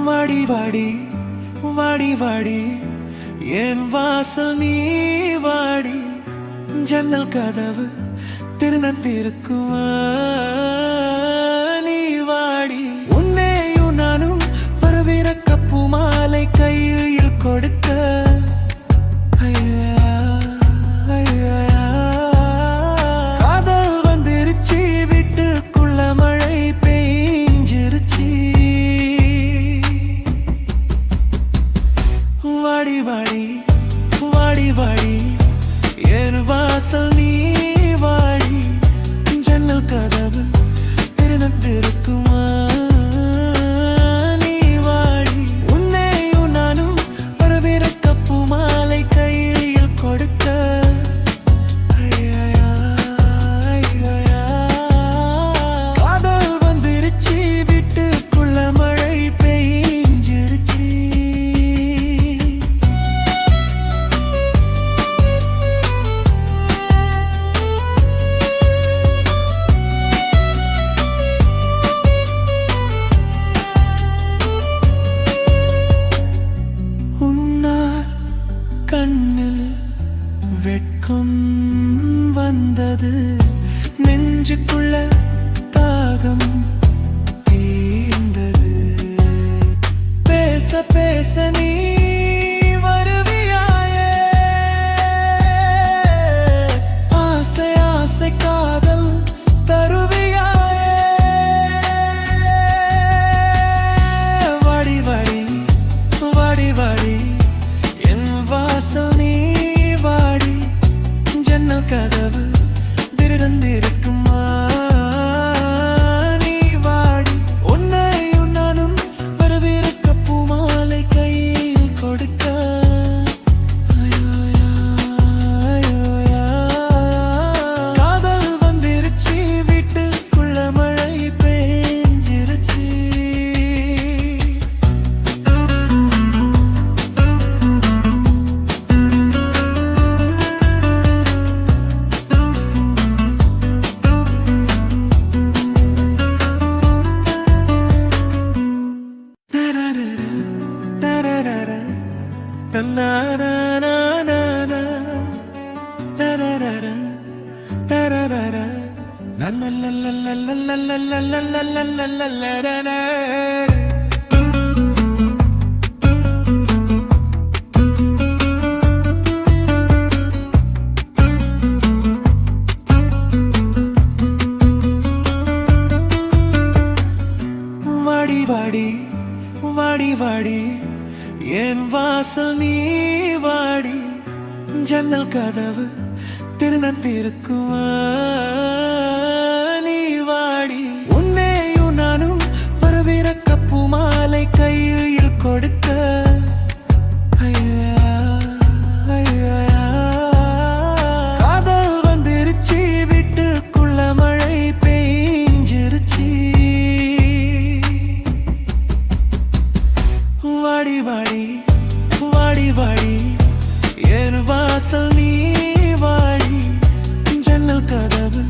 வாடி வாடி வாடி என் வாசல் நீ வாடி ஜன்னல் கதவு திறந்திருக்குமா நீ வாடி உன்னையும் நானும் பருவிற கப்பு மாலை கையில் கொடுக்க காதல் வந்துருச்சு வீட்டுக்குள்ள மழை பெய்ஞ்சிருச்சு வாடி வாடி வாடி வாடி என் வாசல் நீ வாடி ஜன்னல் கதவு திறந்திருக்குமா நீ வாடி உன்னையும் நானும் வரவேற கப்பு மாலை கையில் கொடுக்க காதல் வந்துருச்சு வீட்டுக்குள்ள மழை பெய்ஞ்சிருச்சு கண்ணில் வெட்கம் வந்தது நெஞ்சுக்குள்ள தாகம் தீர்ந்தது பேச பேச நீ வருவியாயே ஆசை ஆசை காதல் தருவியாயே வாடி வாடி வாடி வாடி வாசல் நீ வாடி ஜன்னல் கதவு திறந்திருக்குமா நீ வாடி உன்னையும் நானும் வரவேற கப்பு மாலை கையில் கொடுக்க காதல் வந்துருச்சு வீட்டுக்குள்ள மழை பெய்ஞ்சிருச்சு வாடி வாடி வாடி வாடி என் வாசல் நீ வாடி ஜன்னல் கதவு திறந்திருக்குமா நீ வாடி உன்னையும் நானும் வரவேற கப்பு மாலை கையில் கொடுக்க காதல் வந்துருச்சு வீட்டுக்குள்ள மழை பெய்ஞ்சிருச்சு வாடி வாடி வாடி வாடி என் வாசல் நீ வாடி ஜன்னல் கதவு